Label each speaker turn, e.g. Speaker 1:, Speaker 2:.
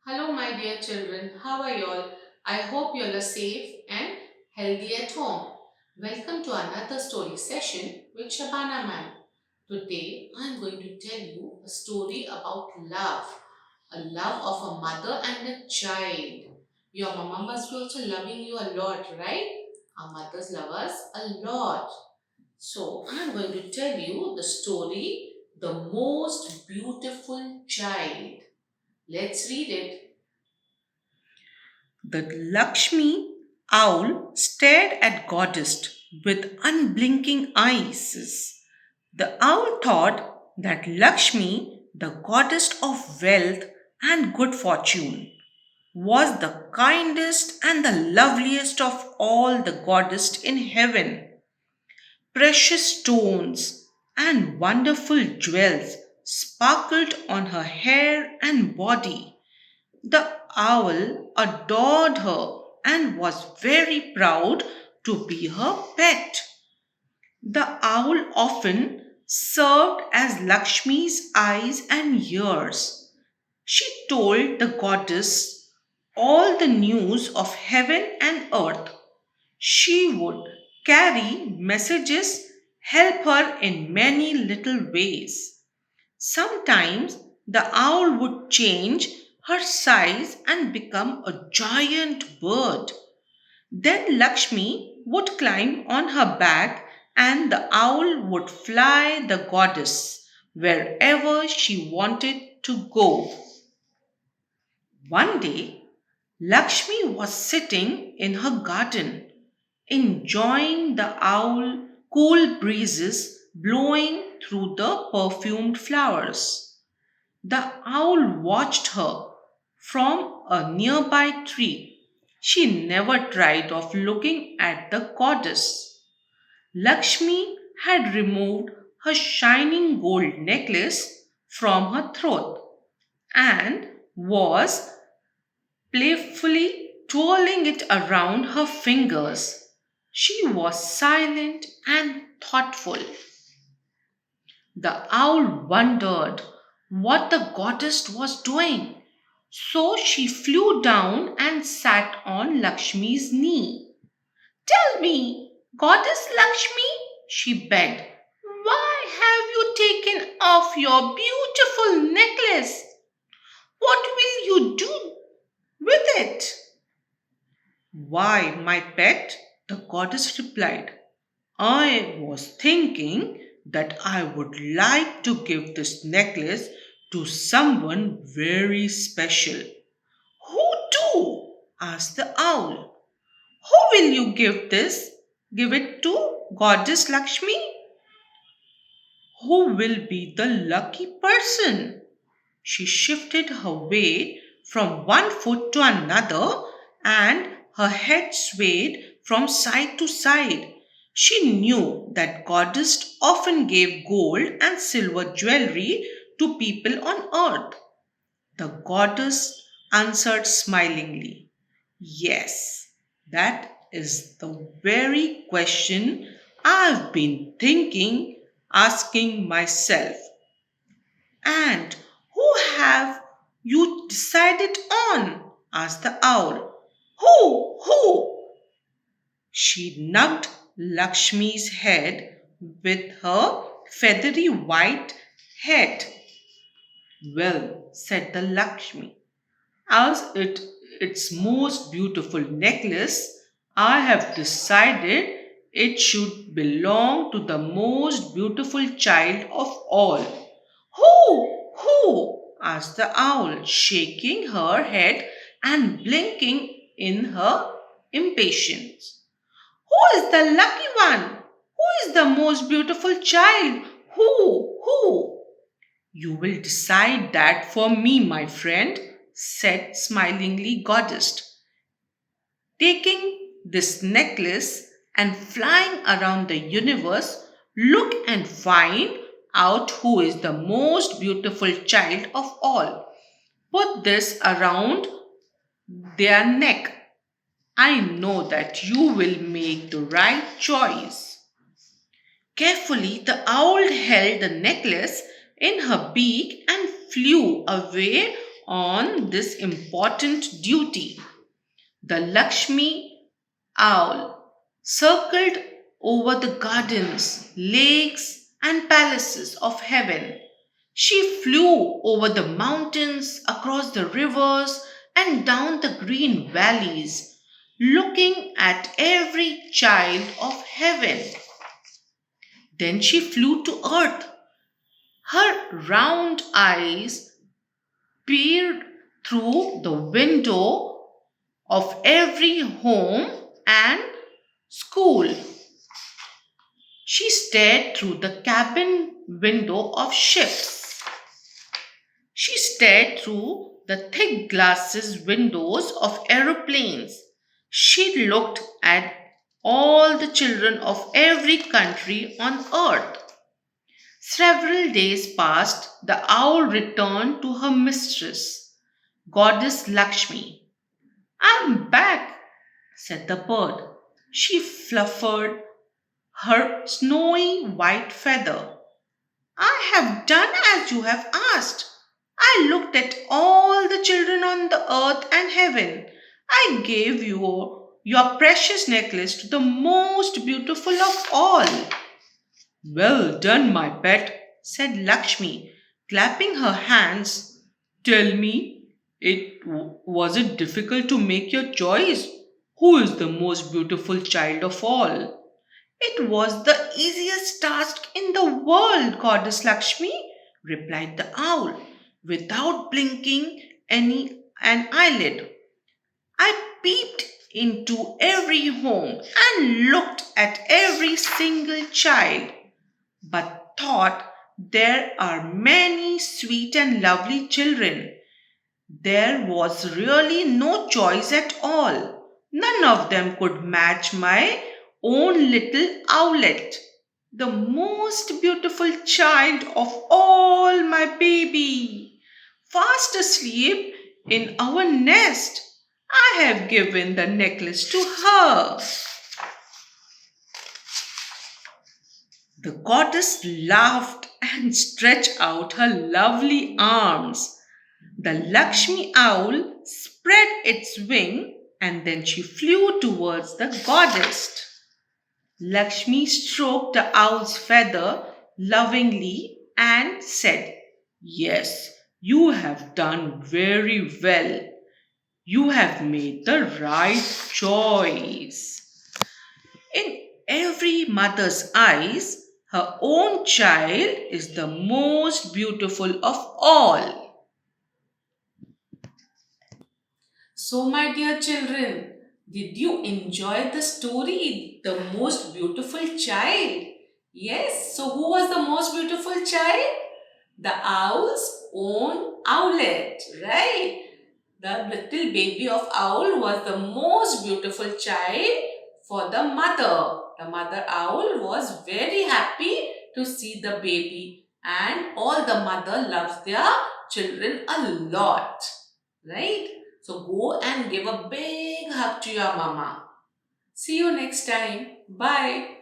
Speaker 1: Hello, my dear children. How are you all? I hope you all are safe and healthy at home. Welcome to another story session with Shabana ma'am. Today, I am going to tell you a story about love, a love of a mother and a child. Your mama must be also loving you a lot, right? Our mothers love us a lot. So, I am going to tell you the story, The Most Beautiful Child. Let's read it.
Speaker 2: The Lakshmi owl stared at Goddess with unblinking eyes. The owl thought that Lakshmi, the goddess of wealth and good fortune, was the kindest and the loveliest of all the goddesses in heaven. Precious stones and wonderful jewels sparkled on her hair and body. The owl adored her and was very proud to be her pet. The owl often served as Lakshmi's eyes and ears. She told the goddess all the news of heaven and earth. She would carry messages, help her in many little ways. Sometimes the owl would change her size and become a giant bird. Then Lakshmi would climb on her back and the owl would fly the goddess wherever she wanted to go. One day, Lakshmi was sitting in her garden, enjoying the owl cool breezes blowing through the perfumed flowers. The owl watched her from a nearby tree. She never tried of looking at the goddess. Lakshmi had removed her shining gold necklace from her throat and was playfully twirling it around her fingers. She was silent and thoughtful. The owl wondered what the goddess was doing. So she flew down and sat on Lakshmi's knee. Tell me, Goddess Lakshmi, she begged, why have you taken off your beautiful necklace? What will you do with it? Why, my pet, the goddess replied, I was thinking that I would like to give this necklace to someone very special. Who to? Asked the owl. Who will you give this? Give it to Goddess Lakshmi? Who will be the lucky person? She shifted her weight from one foot to another and her head swayed from side to side. She knew that goddess often gave gold and silver jewelry to people on earth. The goddess answered smilingly, yes, that is the very question I've been asking myself. And who have you decided on? Asked the owl. Who? Who? She nugged Lakshmi's head with her feathery white head. Well, said the Lakshmi, as its most beautiful necklace, I have decided it should belong to the most beautiful child of all. Who? Who? Asked the owl, shaking her head and blinking in her impatience. Who is the lucky one? Who is the most beautiful child? Who? Who? You will decide that for me, my friend, said smilingly Goddess, taking this necklace and flying around the universe. Look and find out who is the most beautiful child of all. Put this around their neck. I know that you will make the right choice. Carefully, the owl held the necklace in her beak and flew away on this important duty. The Lakshmi owl circled over the gardens, lakes, and palaces of heaven. She flew over the mountains, across the rivers, and down the green valleys, looking at every child of heaven. Then she flew to earth. Her round eyes peered through the window of every home and school. She stared through the cabin window of ships. She stared through the thick glasses windows of aeroplanes. She looked at all the children of every country on earth. Several days passed. The owl returned to her mistress, Goddess Lakshmi. I'm back, said the bird. She fluttered her snowy white feather. I have done as you have asked. I looked at all the children on the earth and heaven. I gave your precious necklace to the most beautiful of all. Well done, my pet, said Lakshmi, clapping her hands. Tell me, was it difficult to make your choice? Who is the most beautiful child of all? It was the easiest task in the world, Goddess Lakshmi, replied the owl, without blinking an eyelid. I peeped into every home and looked at every single child, but thought there are many sweet and lovely children. There was really no choice at all. None of them could match my own little owlet. The most beautiful child of all, my baby. Fast asleep in our nest. I have given the necklace to her. The goddess laughed and stretched out her lovely arms. The Lakshmi owl spread its wing and then she flew towards the goddess. Lakshmi stroked the owl's feather lovingly and said, Yes, you have done very well. You have made the right choice. In every mother's eyes, her own child is the most beautiful of all.
Speaker 1: So, my dear children, did you enjoy the story, The Most Beautiful Child? Yes, so who was the most beautiful child? The owl's own owlet, right? The little baby of owl was the most beautiful child for the mother. The mother owl was very happy to see the baby, and all the mother loves their children a lot, right? So go and give a big hug to your mama. See you next time. Bye.